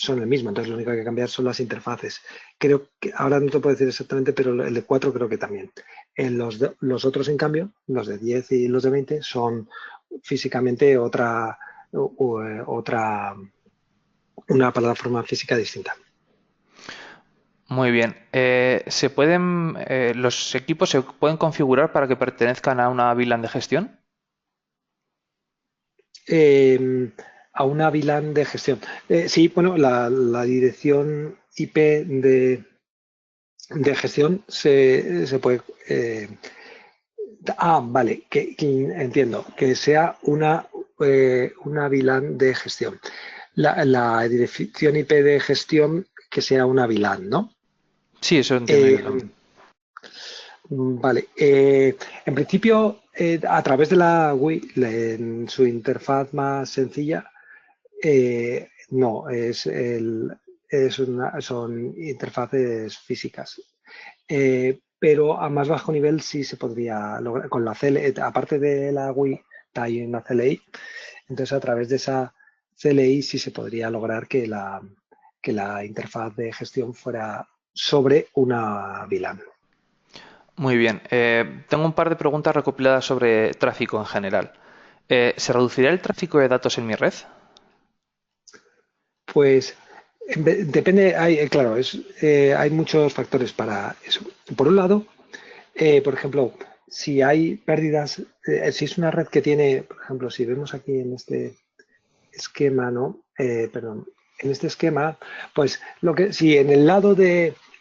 el mismo, entonces lo único que hay que cambiar son las interfaces. Creo que ahora no te puedo decir exactamente, pero el de 4 creo que también. Los otros, en cambio, los de 10 y los de 20 son físicamente otra, una plataforma física distinta. Muy bien. ¿Los equipos se pueden configurar para que pertenezcan a una VLAN de gestión? A una VLAN de gestión. Sí, bueno, la dirección IP de gestión se puede. Vale, entiendo, que sea una VLAN de gestión. La dirección IP de gestión que sea una VLAN, ¿no? Sí, eso entiendo yo Eh, también. Vale, en principio, a través de la GUI, en su interfaz más sencilla, no, son interfaces físicas. Pero a más bajo nivel sí se podría lograr, con la CLI, aparte de la GUI, hay una CLI, entonces a través de esa CLI sí se podría lograr que la interfaz de gestión fuera sobre una VLAN. Muy bien. Tengo un par de preguntas recopiladas sobre tráfico en general. ¿Se reducirá el tráfico de datos en mi red? Pues depende, claro, hay muchos factores para eso. Por un lado, por ejemplo, si hay pérdidas, si es una red que tiene, por ejemplo, si vemos aquí en este esquema, ¿no? Perdón, en este esquema, pues si en el lado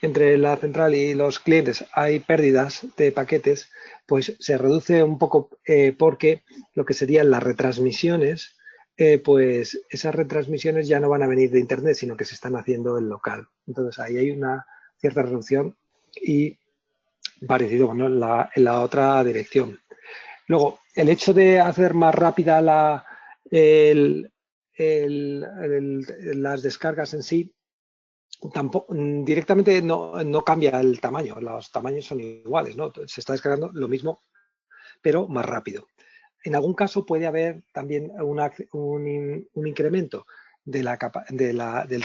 entre la central y los clientes hay pérdidas de paquetes, pues se reduce un poco porque lo que serían las retransmisiones, pues esas retransmisiones ya no van a venir de Internet, sino que se están haciendo en local. Entonces ahí hay una cierta reducción y parecido, bueno, en la otra dirección. Luego, el hecho de hacer más rápida el, las descargas en sí tampoco directamente no cambia el tamaño, los tamaños son iguales, ¿no? Se está descargando lo mismo, pero más rápido. En algún caso puede haber también un incremento del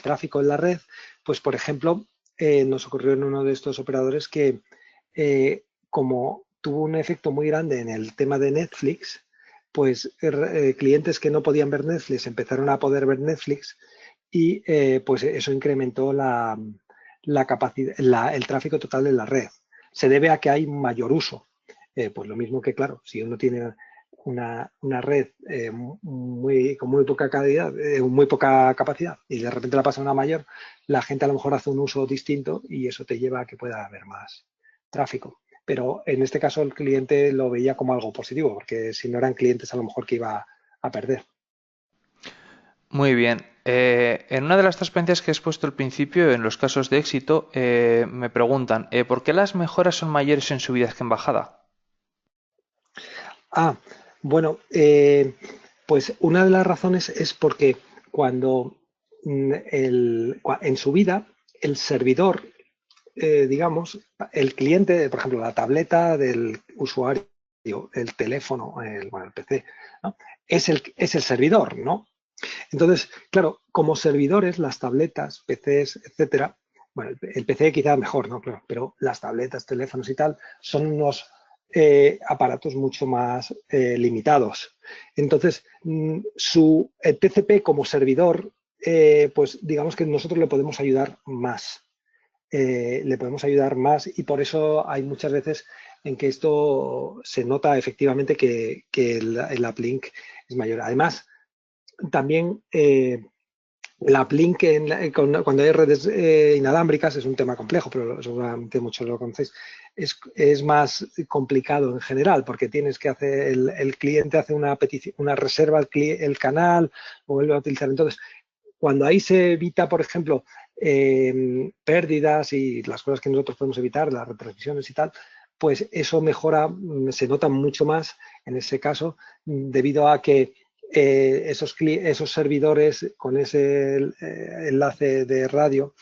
tráfico en la red, pues por ejemplo, nos ocurrió en uno de estos operadores que como tuvo un efecto muy grande en el tema de Netflix, pues clientes que no podían ver Netflix empezaron a poder ver Netflix y pues eso incrementó la capacidad, el tráfico total de la red. Se debe a que hay mayor uso. Pues lo mismo que, claro, si uno tiene una red con muy poca calidad, muy poca capacidad y de repente la pasa a una mayor, la gente a lo mejor hace un uso distinto y eso te lleva a que pueda haber más tráfico. Pero en este caso el cliente lo veía como algo positivo, porque si no eran clientes a lo mejor que iba a perder. Muy bien. En una de las transparencias que he expuesto al principio, en los casos de éxito, me preguntan, ¿por qué las mejoras son mayores en subidas que en bajada? Ah, bueno, pues una de las razones es porque cuando en subida el servidor, digamos, el cliente, por ejemplo, la tableta del usuario, el teléfono, bueno, el PC, ¿no? Es el servidor, ¿no? Entonces, claro, como servidores, las tabletas, PCs, etcétera, bueno, el PC quizá mejor, ¿no? Claro, pero las tabletas, teléfonos y tal son unos aparatos mucho más limitados. Entonces, el TCP como servidor, pues digamos que nosotros le podemos ayudar más. Le podemos ayudar más y por eso hay muchas veces en que esto se nota efectivamente que el uplink es mayor. Además, también la uplink cuando hay redes inalámbricas es un tema complejo, pero seguramente muchos lo conocéis. Es más complicado en general porque tienes que hacer, el cliente hace una petición, una reserva el canal o vuelve a utilizar. Entonces, cuando ahí se evita, por ejemplo, pérdidas y las cosas que nosotros podemos evitar, las retransmisiones y tal, pues eso mejora, se nota mucho más en ese caso, debido a que esos servidores con ese enlace de radio,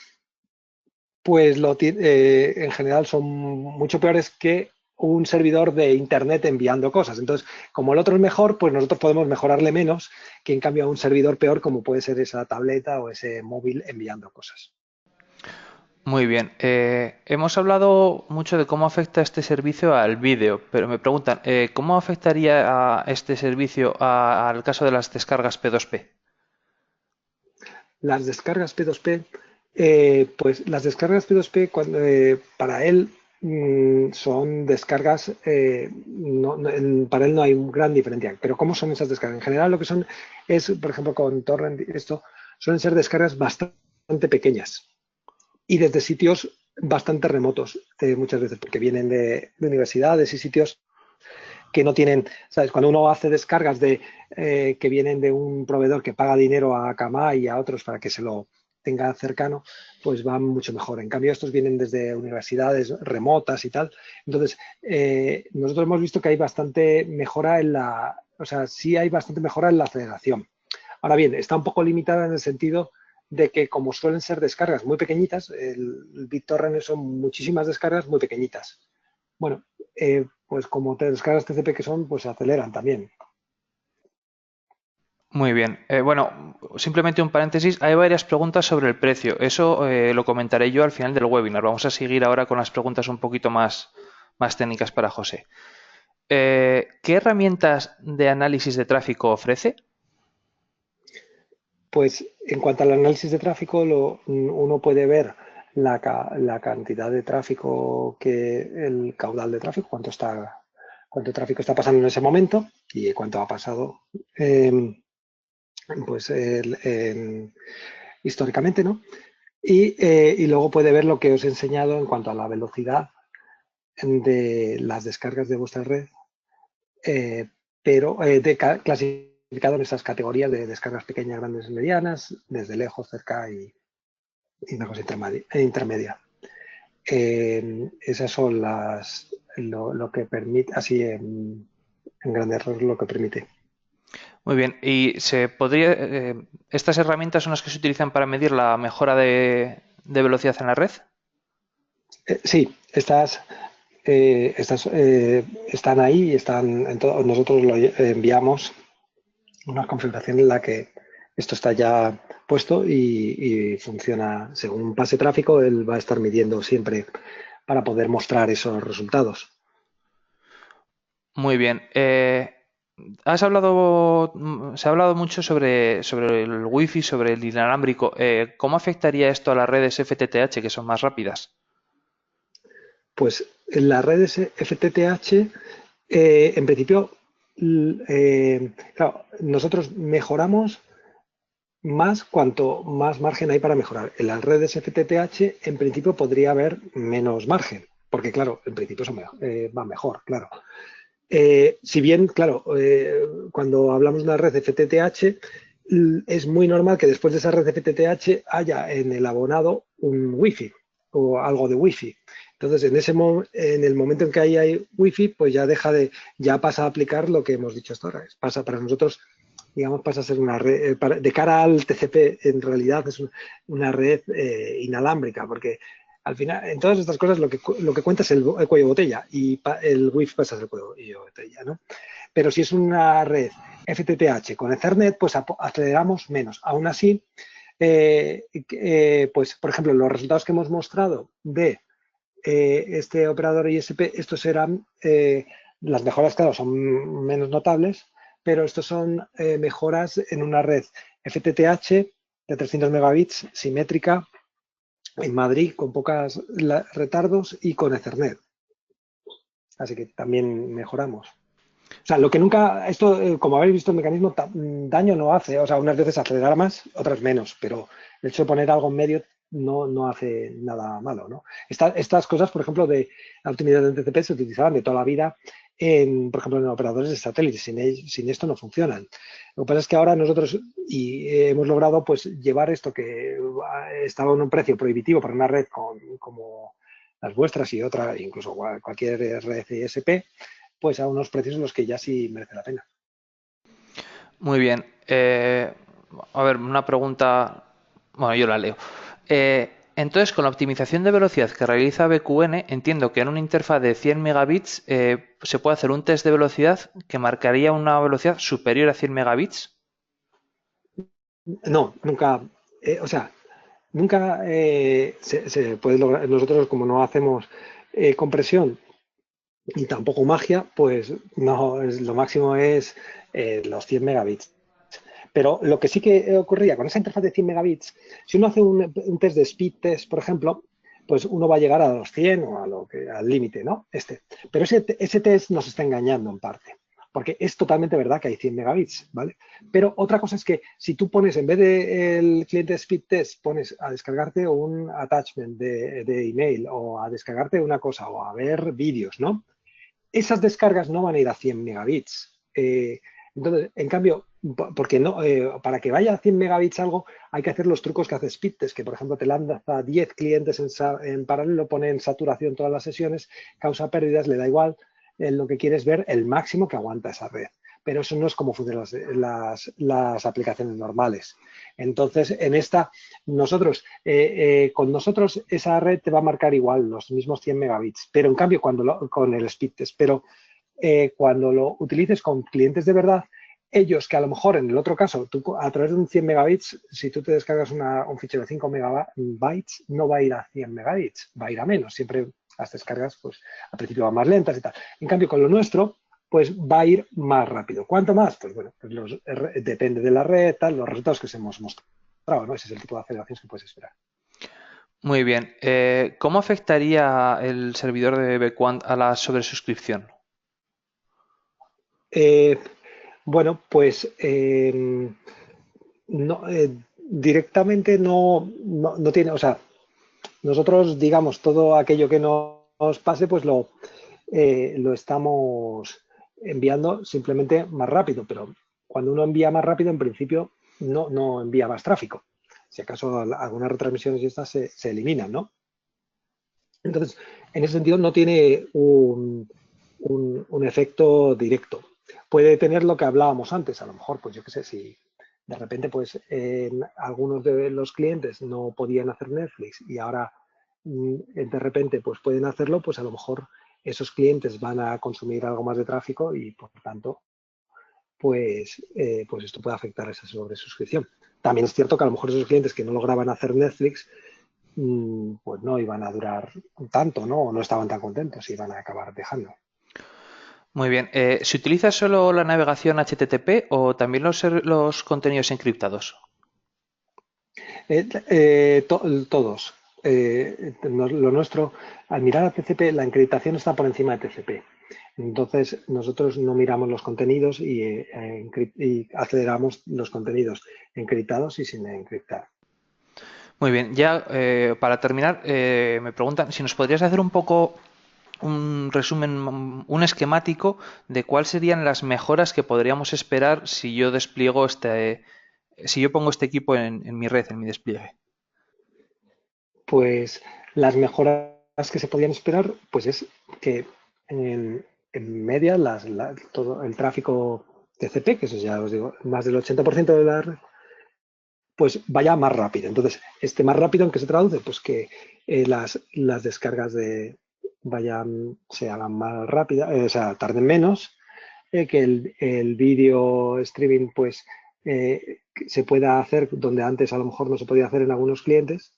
pues en general son mucho peores que un servidor de internet enviando cosas. Entonces, como el otro es mejor, pues nosotros podemos mejorarle menos que en cambio a un servidor peor como puede ser esa tableta o ese móvil enviando cosas. Muy bien. Hemos hablado mucho de cómo afecta este servicio al vídeo, pero me preguntan, ¿cómo afectaría a este servicio al caso de las descargas P2P? Las descargas P2P, pues las descargas P2P para él son descargas, para él no hay gran diferencia. Pero ¿cómo son esas descargas? En general lo que son es, por ejemplo, con Torrent, esto suelen ser descargas bastante pequeñas y desde sitios bastante remotos, muchas veces, porque vienen de universidades y sitios que no tienen, ¿sabes? Cuando uno hace descargas que vienen de un proveedor que paga dinero a Akamai y a otros para que se lo tenga cercano, pues van mucho mejor. En cambio, estos vienen desde universidades remotas y tal. Entonces, nosotros hemos visto que hay bastante mejora o sea, sí hay bastante mejora en la aceleración. Ahora bien, está un poco limitada en el sentido de que como suelen ser descargas muy pequeñitas, el BitTorrent son muchísimas descargas muy pequeñitas. Bueno, pues como te descargas TCP que son, pues se aceleran también. Muy bien. Bueno, simplemente un paréntesis. Hay varias preguntas sobre el precio. Eso lo comentaré yo al final del webinar. Vamos a seguir ahora con las preguntas un poquito más técnicas para José. ¿Qué herramientas de análisis de tráfico ofrece? Pues en cuanto al análisis de tráfico, uno puede ver la cantidad de tráfico, el caudal de tráfico, cuánto tráfico está pasando en ese momento y cuánto ha pasado pues históricamente, ¿no? Y luego puede ver lo que os he enseñado en cuanto a la velocidad de las descargas de vuestra red, eh, pero clasificado en esas categorías de descargas pequeñas, grandes y medianas, desde lejos, cerca y una cosa intermedia. Esas son lo que permite, así en grandes rasgos, lo que permite. Muy bien. ¿Y se podría, estas herramientas son las que se utilizan para medir la mejora de velocidad en la red? Sí, están ahí, nosotros lo enviamos una configuración en la que esto está ya puesto y funciona según un pase tráfico, él va a estar midiendo siempre para poder mostrar esos resultados. Muy bien. Se ha hablado mucho sobre el wifi, sobre el inalámbrico. ¿Cómo afectaría esto a las redes FTTH que son más rápidas? Pues en las redes FTTH, en principio, claro, nosotros mejoramos más cuanto más margen hay para mejorar. En las redes FTTH, en principio, podría haber menos margen, porque, claro, en principio va mejor, claro. Si bien, claro, cuando hablamos de una red FTTH, es muy normal que después de esa red FTTH haya en el abonado un wifi o algo de wifi. Entonces, en el momento en que ahí hay wifi, pues ya pasa a aplicar lo que hemos dicho hasta ahora. Pasa para nosotros, digamos, pasa a ser una red, de cara al TCP, en realidad es una red inalámbrica, porque al final, en todas estas cosas lo que cuenta es el cuello de botella y el Wi-Fi pasa a ser el cuello de botella, ¿no? Pero si es una red FTTH con Ethernet, pues aceleramos menos. Aún así, pues por ejemplo, los resultados que hemos mostrado de este operador ISP, estos eran, las mejoras, claro, son menos notables, pero estos son mejoras en una red FTTH de 300 megabits simétrica en Madrid con pocos retardos y con Ethernet. Así que también mejoramos. O sea, lo que nunca, esto, como habéis visto, el mecanismo daño no hace. O sea, unas veces acelerará más, otras menos, pero el hecho de poner algo en medio no hace nada malo, ¿no? Estas cosas, por ejemplo, de la optimización de TCP se utilizaban de toda la vida, por ejemplo, en operadores de satélites. Sin esto no funcionan. Lo que pasa es que ahora nosotros hemos logrado pues llevar esto que estaba en un precio prohibitivo para una red como las vuestras y otra, incluso cualquier red ISP, pues a unos precios en los que ya sí merece la pena. Muy bien. A ver, una pregunta. Bueno, yo la leo. Entonces, con la optimización de velocidad que realiza BQN, entiendo que en una interfaz de 100 megabits se puede hacer un test de velocidad que marcaría una velocidad superior a 100 megabits. No, nunca, o sea, nunca se puede lograr. Nosotros, como no hacemos compresión y tampoco magia, pues no, lo máximo es los 100 megabits. Pero lo que sí que ocurría con esa interfaz de 100 megabits, si uno hace un test de speed test, por ejemplo, pues uno va a llegar a los 100 o al límite, ¿no? Pero ese test nos está engañando en parte, porque es totalmente verdad que hay 100 megabits, ¿vale? Pero otra cosa es que si tú pones, en vez del cliente speed test, pones a descargarte un attachment de email o a descargarte una cosa o a ver vídeos, ¿no? Esas descargas no van a ir a 100 megabits. Entonces, en cambio, porque no, para que vaya a 100 megabits algo, hay que hacer los trucos que hace Speedtest, que por ejemplo te lanza 10 clientes en paralelo, pone en saturación todas las sesiones, causa pérdidas, le da igual, lo que quiere es ver el máximo que aguanta esa red. Pero eso no es como funcionan las aplicaciones normales. Entonces, con nosotros esa red te va a marcar igual, los mismos 100 megabits, pero en cambio con el speed test, pero cuando lo utilices con clientes de verdad, ellos que a lo mejor en el otro caso, tú a través de un 100 megabits, si tú te descargas un fichero de 5 megabytes, no va a ir a 100 megabits, va a ir a menos. Siempre las descargas, pues al principio van más lentas y tal. En cambio, con lo nuestro, pues va a ir más rápido. ¿Cuánto más? Pues bueno, pues depende de la red, tal, los resultados que os hemos mostrado, ¿no? Ese es el tipo de aceleraciones que puedes esperar. Muy bien. ¿Cómo afectaría el servidor de BQuant a la sobresuscripción? Eh, bueno, pues directamente no tiene, o sea, nosotros, digamos, todo aquello que nos pase, pues lo estamos enviando simplemente más rápido, pero cuando uno envía más rápido, en principio no envía más tráfico. Si acaso algunas retransmisiones y estas se eliminan, ¿no? Entonces, en ese sentido no tiene un efecto directo. puede tener lo que hablábamos antes. A lo mejor, pues yo qué sé, si de repente, pues algunos de los clientes no podían hacer Netflix y ahora de repente pues pueden hacerlo, pues a lo mejor esos clientes van a consumir algo más de tráfico y por tanto pues esto puede afectar a esa sobresuscripción. También es cierto que a lo mejor esos clientes que no lograban hacer Netflix, pues no iban a durar tanto, ¿no? O no estaban tan contentos y iban a acabar dejando. Muy bien. ¿Se utiliza solo la navegación HTTP o también los contenidos encriptados? Todos. Lo nuestro, al mirar a TCP, la encriptación está por encima de TCP. Entonces, nosotros no miramos los contenidos y aceleramos los contenidos encriptados y sin encriptar. Muy bien. Ya para terminar, me preguntan si nos podrías hacer un poco un resumen, un esquemático de cuáles serían las mejoras que podríamos esperar si yo despliego si yo pongo este equipo en mi red, en mi despliegue. Pues las mejoras que se podían esperar, pues es que en media todo el tráfico TCP, que eso ya os digo, más del 80% de la red, pues vaya más rápido. Entonces, más rápido, ¿en qué se traduce? Pues que las descargas se hagan más rápidas, o sea, tarden menos, que el vídeo streaming pues se pueda hacer donde antes a lo mejor no se podía hacer en algunos clientes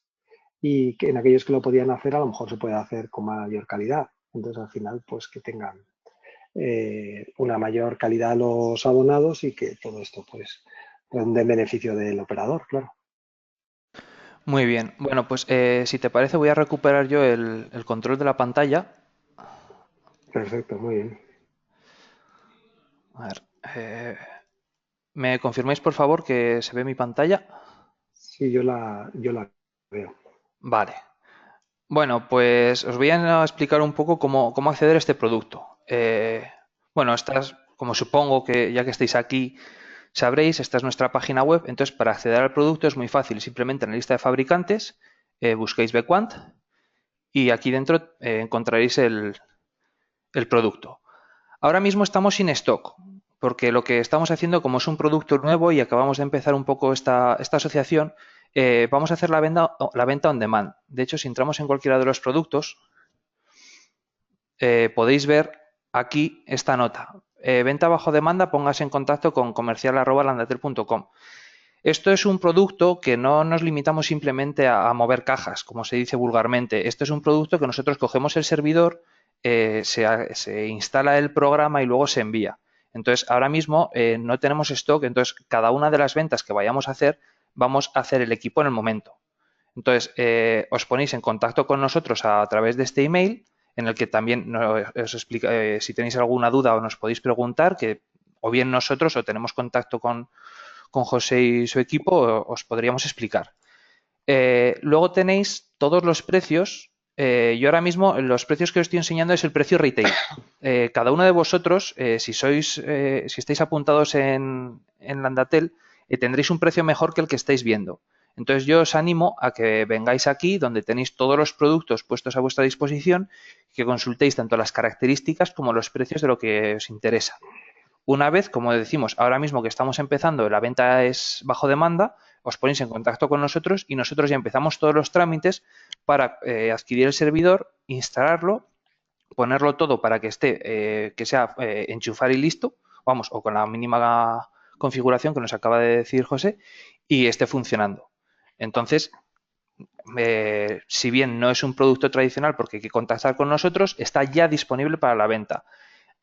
y que en aquellos que lo podían hacer a lo mejor se puede hacer con mayor calidad. Entonces, al final, pues que tengan una mayor calidad los abonados y que todo esto pues de beneficio del operador, claro. Muy bien. Bueno, pues si te parece voy a recuperar yo el control de la pantalla. Perfecto, muy bien. A ver, ¿me confirmáis por favor que se ve mi pantalla? Sí, yo la veo. Vale. Bueno, pues os voy a explicar un poco cómo acceder a este producto. Bueno, como supongo que ya que estáis aquí sabréis, esta es nuestra página web. Entonces, para acceder al producto es muy fácil. Simplemente en la lista de fabricantes busquéis Bequant y aquí dentro encontraréis el producto. Ahora mismo estamos sin stock, porque lo que estamos haciendo, como es un producto nuevo y acabamos de empezar un poco esta asociación, vamos a hacer la venta on demand. De hecho, si entramos en cualquiera de los productos, podéis ver aquí esta nota. Venta bajo demanda, póngase en contacto con comercial@landatel.com. Esto es un producto que no nos limitamos simplemente a mover cajas, como se dice vulgarmente. Esto es un producto que nosotros cogemos el servidor, se instala el programa y luego se envía. Entonces, ahora mismo no tenemos stock, entonces cada una de las ventas que vayamos a hacer, vamos a hacer el equipo en el momento. Entonces, os ponéis en contacto con nosotros a través de este email, en el que también os explica, si tenéis alguna duda o nos podéis preguntar, que o bien nosotros o tenemos contacto con José y su equipo, os podríamos explicar. Luego tenéis todos los precios. Yo ahora mismo los precios que os estoy enseñando es el precio retail. Cada uno de vosotros, si estáis apuntados en Landatel, tendréis un precio mejor que el que estáis viendo. Entonces yo os animo a que vengáis aquí donde tenéis todos los productos puestos a vuestra disposición, que consultéis tanto las características como los precios de lo que os interesa. Una vez, como decimos, ahora mismo que estamos empezando, la venta es bajo demanda, os ponéis en contacto con nosotros y nosotros ya empezamos todos los trámites para adquirir el servidor, instalarlo, ponerlo todo para que que sea enchufar y listo, vamos, o con la mínima configuración que nos acaba de decir José, y esté funcionando. Entonces, si bien no es un producto tradicional porque hay que contactar con nosotros, está ya disponible para la venta.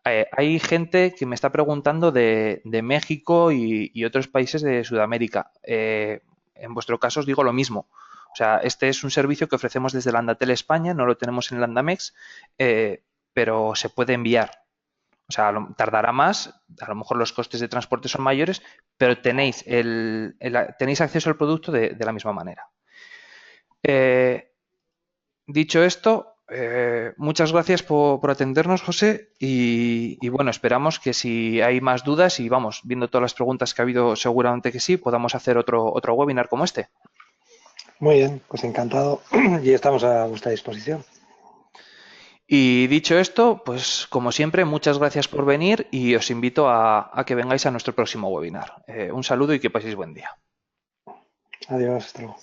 Hay gente que me está preguntando de México y otros países de Sudamérica. En vuestro caso os digo lo mismo. O sea, este es un servicio que ofrecemos desde Landatel España, no lo tenemos en Landamex, pero se puede enviar. O sea, tardará más, a lo mejor los costes de transporte son mayores, pero tenéis acceso al producto de la misma manera. Dicho esto, muchas gracias por atendernos, José, y bueno, esperamos que si hay más dudas y vamos, viendo todas las preguntas que ha habido, seguramente que sí, podamos hacer otro webinar como este. Muy bien, pues encantado y estamos a vuestra disposición. Y dicho esto, pues como siempre, muchas gracias por venir y os invito a que vengáis a nuestro próximo webinar. Un saludo y que paséis buen día. Adiós, hasta luego.